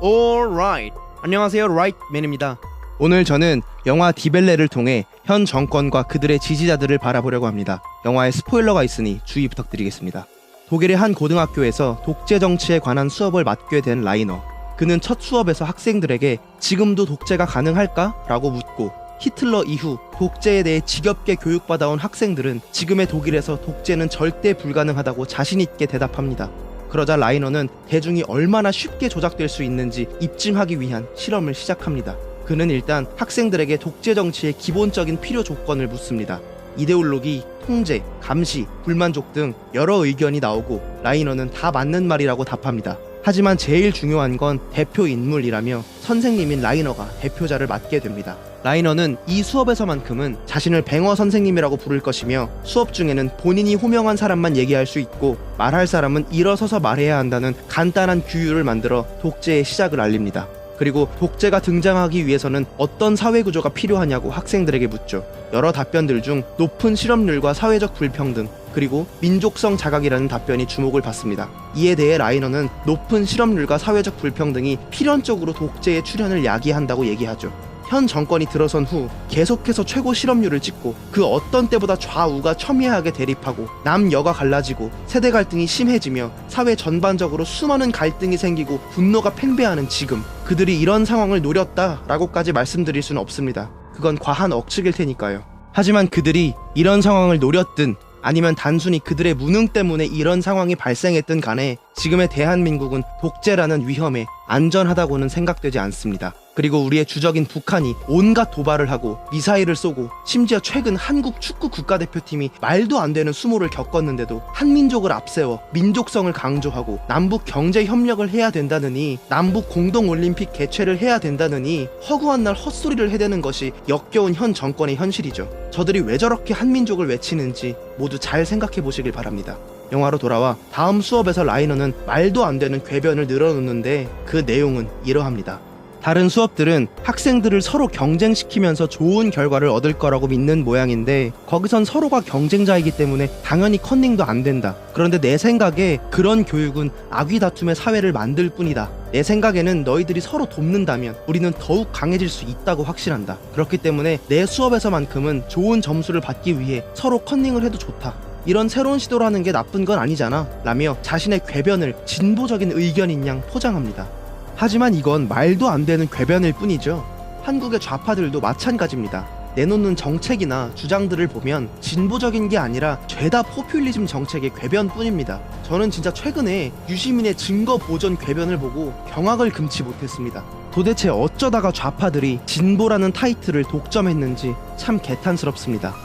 Alright. 안녕하세요, 라이트맨입니다. 오늘 저는 영화 디벨레를 통해 현 정권과 그들의 지지자들을 바라보려고 합니다. 영화에 스포일러가 있으니 주의 부탁드리겠습니다. 독일의 한 고등학교에서 독재 정치에 관한 수업을 맡게 된 라이너. 그는 첫 수업에서 학생들에게 지금도 독재가 가능할까? 라고 묻고 히틀러 이후 독재에 대해 지겹게 교육받아온 학생들은 지금의 독일에서 독재는 절대 불가능하다고 자신있게 대답합니다. 그러자 라이너는 대중이 얼마나 쉽게 조작될 수 있는지 입증하기 위한 실험을 시작합니다. 그는 일단 학생들에게 독재 정치의 기본적인 필요 조건을 묻습니다. 이데올로기, 통제, 감시, 불만족 등 여러 의견이 나오고 라이너는 다 맞는 말이라고 답합니다. 하지만 제일 중요한 건 대표 인물이라며 선생님인 라이너가 대표자를 맡게 됩니다. 라이너는 이 수업에서만큼은 자신을 뱅어 선생님이라고 부를 것이며 수업 중에는 본인이 호명한 사람만 얘기할 수 있고 말할 사람은 일어서서 말해야 한다는 간단한 규율을 만들어 독재의 시작을 알립니다. 그리고 독재가 등장하기 위해서는 어떤 사회구조가 필요하냐고 학생들에게 묻죠. 여러 답변들 중 높은 실업률과 사회적 불평등, 그리고 민족성 자각이라는 답변이 주목을 받습니다. 이에 대해 라이너는 높은 실업률과 사회적 불평등이 필연적으로 독재의 출현을 야기한다고 얘기하죠. 현 정권이 들어선 후 계속해서 최고 실업률을 찍고 그 어떤 때보다 좌우가 첨예하게 대립하고 남여가 갈라지고 세대 갈등이 심해지며 사회 전반적으로 수많은 갈등이 생기고 분노가 팽배하는 지금, 그들이 이런 상황을 노렸다라고까지 말씀드릴 수는 없습니다. 그건 과한 억측일 테니까요. 하지만 그들이 이런 상황을 노렸든 아니면 단순히 그들의 무능 때문에 이런 상황이 발생했든 간에 지금의 대한민국은 독재라는 위험에 안전하다고는 생각되지 않습니다. 그리고 우리의 주적인 북한이 온갖 도발을 하고 미사일을 쏘고 심지어 최근 한국 축구 국가대표팀이 말도 안 되는 수모를 겪었는데도 한민족을 앞세워 민족성을 강조하고 남북 경제 협력을 해야 된다느니 남북 공동올림픽 개최를 해야 된다느니 허구한 날 헛소리를 해대는 것이 역겨운 현 정권의 현실이죠. 저들이 왜 저렇게 한민족을 외치는지 모두 잘 생각해 보시길 바랍니다. 영화로 돌아와 다음 수업에서 라이너는 말도 안 되는 궤변을 늘어놓는데 그 내용은 이러합니다. 다른 수업들은 학생들을 서로 경쟁시키면서 좋은 결과를 얻을 거라고 믿는 모양인데 거기선 서로가 경쟁자이기 때문에 당연히 컨닝도 안 된다. 그런데 내 생각에 그런 교육은 악의 다툼의 사회를 만들 뿐이다. 내 생각에는 너희들이 서로 돕는다면 우리는 더욱 강해질 수 있다고 확신한다. 그렇기 때문에 내 수업에서만큼은 좋은 점수를 받기 위해 서로 컨닝을 해도 좋다. 이런 새로운 시도를 하는 게 나쁜 건 아니잖아 라며 자신의 궤변을 진보적인 의견인 양 포장합니다. 하지만 이건 말도 안 되는 궤변일 뿐이죠. 한국의 좌파들도 마찬가지입니다. 내놓는 정책이나 주장들을 보면 진보적인 게 아니라 죄다 포퓰리즘 정책의 궤변뿐입니다. 저는 진짜 최근에 유시민의 증거 보전 궤변을 보고 경악을 금치 못했습니다. 도대체 어쩌다가 좌파들이 진보라는 타이틀을 독점했는지 참 개탄스럽습니다.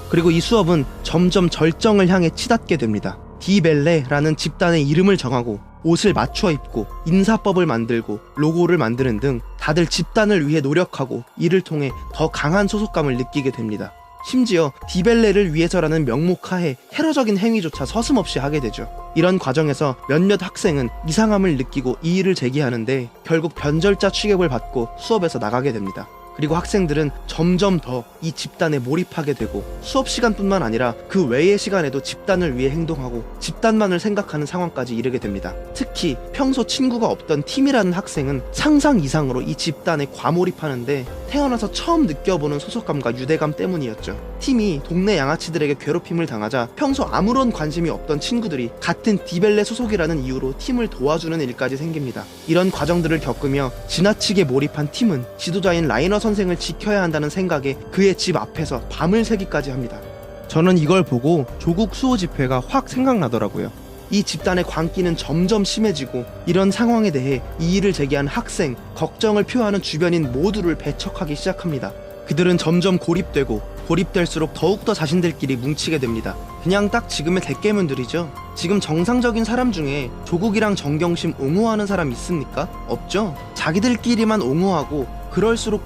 그리고 이 수업은 점점 절정을 향해 치닫게 됩니다. 디벨레라는 집단의 이름을 정하고 옷을 맞춰 입고 인사법을 만들고 로고를 만드는 등 다들 집단을 위해 노력하고 이를 통해 더 강한 소속감을 느끼게 됩니다. 심지어 디벨레를 위해서라는 명목하에 테러적인 행위조차 서슴없이 하게 되죠. 이런 과정에서 몇몇 학생은 이상함을 느끼고 이의를 제기하는데 결국 변절자 취급을 받고 수업에서 나가게 됩니다. 그리고 학생들은 점점 더 이 집단에 몰입하게 되고 수업 시간뿐만 아니라 그 외의 시간에도 집단을 위해 행동하고 집단만을 생각하는 상황까지 이르게 됩니다. 특히 평소 친구가 없던 팀이라는 학생은 상상 이상으로 이 집단에 과몰입하는데 태어나서 처음 느껴보는 소속감과 유대감 때문이었죠. 팀이 동네 양아치들에게 괴롭힘을 당하자 평소 아무런 관심이 없던 친구들이 같은 디벨레 소속이라는 이유로 팀을 도와주는 일까지 생깁니다. 이런 과정들을 겪으며 지나치게 몰입한 팀은 지도자인 라이너 선생을 지켜야 한다는 생각에 그의 집 앞에서 밤을 새기까지 합니다. 저는 이걸 보고 조국 수호 집회가 확 생각나더라고요. 이 집단의 광기는 점점 심해지고 이런 상황에 대해 이의를 제기한 학생, 걱정을 표하는 주변인 모두를 배척하기 시작합니다. 그들은 점점 고립될수록 더욱더 자신들끼리 뭉치게 됩니다. 그냥 딱 지금의 대깨문들이죠. 지금 정상적인 사람 중에 조국이랑 정경심 옹호하는 사람 있습니까? 없죠? 자기들끼리만 옹호하고 그럴수록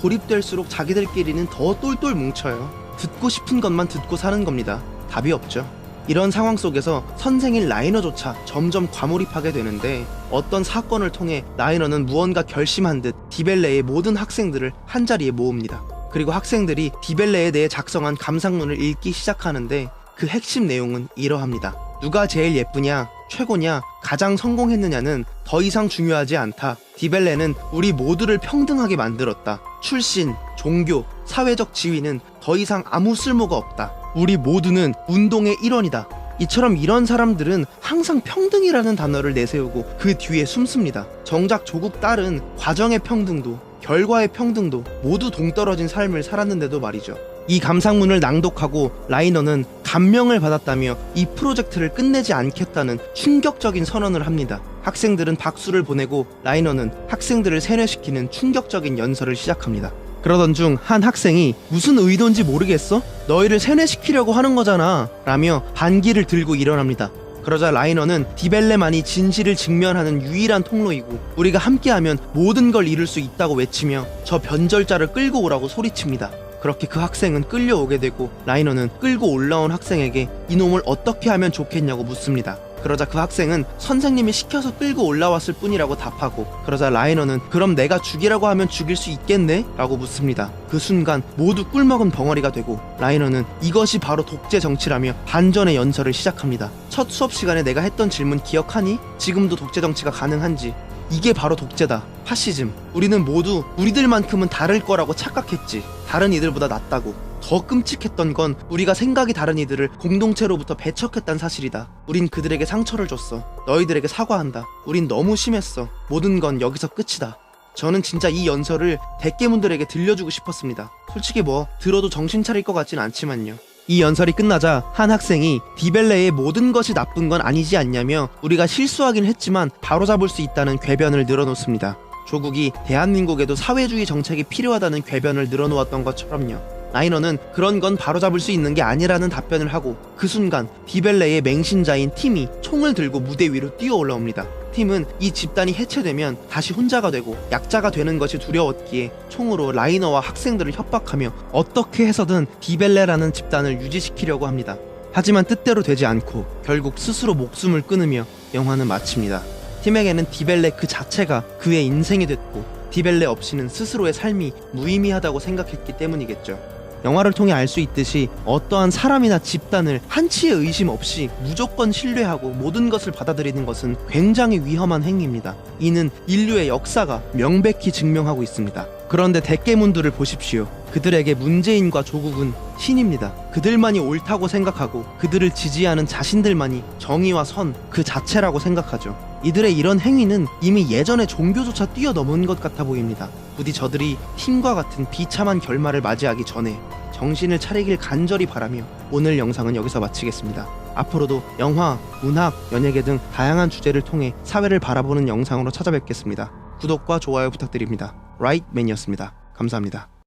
고립될수록 자기들끼리는 더 똘똘 뭉쳐요. 듣고 싶은 것만 듣고 사는 겁니다. 답이 없죠. 이런 상황 속에서 선생인 라이너조차 점점 과몰입하게 되는데 어떤 사건을 통해 라이너는 무언가 결심한 듯 디벨레의 모든 학생들을 한자리에 모읍니다. 그리고 학생들이 디벨레에 대해 작성한 감상문을 읽기 시작하는데 그 핵심 내용은 이러합니다. 누가 제일 예쁘냐, 최고냐, 가장 성공했느냐는 더 이상 중요하지 않다. 디벨레는 우리 모두를 평등하게 만들었다. 출신, 종교, 사회적 지위는 더 이상 아무 쓸모가 없다. 우리 모두는 운동의 일원이다. 이처럼 이런 사람들은 항상 평등이라는 단어를 내세우고 그 뒤에 숨습니다. 정작 조국 딸은 과정의 평등도 결과의 평등도 모두 동떨어진 삶을 살았는데도 말이죠. 이 감상문을 낭독하고 라이너는 감명을 받았다며 이 프로젝트를 끝내지 않겠다는 충격적인 선언을 합니다. 학생들은 박수를 보내고 라이너는 학생들을 세뇌시키는 충격적인 연설을 시작합니다. 그러던 중 한 학생이 무슨 의도인지 모르겠어? 너희를 세뇌시키려고 하는 거잖아 라며 반기를 들고 일어납니다. 그러자 라이너는 디벨레만이 진실을 직면하는 유일한 통로이고 우리가 함께하면 모든 걸 이룰 수 있다고 외치며 저 변절자를 끌고 오라고 소리칩니다. 그렇게 그 학생은 끌려오게 되고 라이너는 끌고 올라온 학생에게 이놈을 어떻게 하면 좋겠냐고 묻습니다. 그러자 그 학생은 선생님이 시켜서 끌고 올라왔을 뿐이라고 답하고 그러자 라이너는 그럼 내가 죽이라고 하면 죽일 수 있겠네? 라고 묻습니다. 그 순간 모두 꿀먹은 벙어리가 되고 라이너는 이것이 바로 독재 정치라며 반전의 연설을 시작합니다. 첫 수업 시간에 내가 했던 질문 기억하니? 지금도 독재 정치가 가능한지. 이게 바로 독재다. 파시즘. 우리는 모두 우리들만큼은 다를 거라고 착각했지. 다른 이들보다 낫다고. 더 끔찍했던 건 우리가 생각이 다른 이들을 공동체로부터 배척했다는 사실이다. 우린 그들에게 상처를 줬어. 너희들에게 사과한다. 우린 너무 심했어. 모든 건 여기서 끝이다. 저는 진짜 이 연설을 대깨문들에게 들려주고 싶었습니다. 솔직히 뭐 들어도 정신 차릴 것 같진 않지만요. 이 연설이 끝나자 한 학생이 디벨레의 모든 것이 나쁜 건 아니지 않냐며 우리가 실수하긴 했지만 바로잡을 수 있다는 궤변을 늘어놓습니다. 조국이 대한민국에도 사회주의 정책이 필요하다는 궤변을 늘어놓았던 것처럼요. 라이너는 그런 건 바로잡을 수 있는 게 아니라는 답변을 하고 그 순간 디벨레의 맹신자인 팀이 총을 들고 무대 위로 뛰어 올라옵니다. 팀은 이 집단이 해체되면 다시 혼자가 되고 약자가 되는 것이 두려웠기에 총으로 라이너와 학생들을 협박하며 어떻게 해서든 디벨레라는 집단을 유지시키려고 합니다. 하지만 뜻대로 되지 않고 결국 스스로 목숨을 끊으며 영화는 마칩니다. 팀에게는 디벨레 그 자체가 그의 인생이 됐고 디벨레 없이는 스스로의 삶이 무의미하다고 생각했기 때문이겠죠. 영화를 통해 알 수 있듯이 어떠한 사람이나 집단을 한치의 의심 없이 무조건 신뢰하고 모든 것을 받아들이는 것은 굉장히 위험한 행위입니다. 이는 인류의 역사가 명백히 증명하고 있습니다. 그런데 대깨문들을 보십시오. 그들에게 문재인과 조국은 신입니다. 그들만이 옳다고 생각하고 그들을 지지하는 자신들만이 정의와 선 그 자체라고 생각하죠. 이들의 이런 행위는 이미 예전의 종교조차 뛰어넘은 것 같아 보입니다. 부디 저들이 팀과 같은 비참한 결말을 맞이하기 전에 정신을 차리길 간절히 바라며 오늘 영상은 여기서 마치겠습니다. 앞으로도 영화, 문학, 연예계 등 다양한 주제를 통해 사회를 바라보는 영상으로 찾아뵙겠습니다. 구독과 좋아요 부탁드립니다. 라이트맨이었습니다. 감사합니다.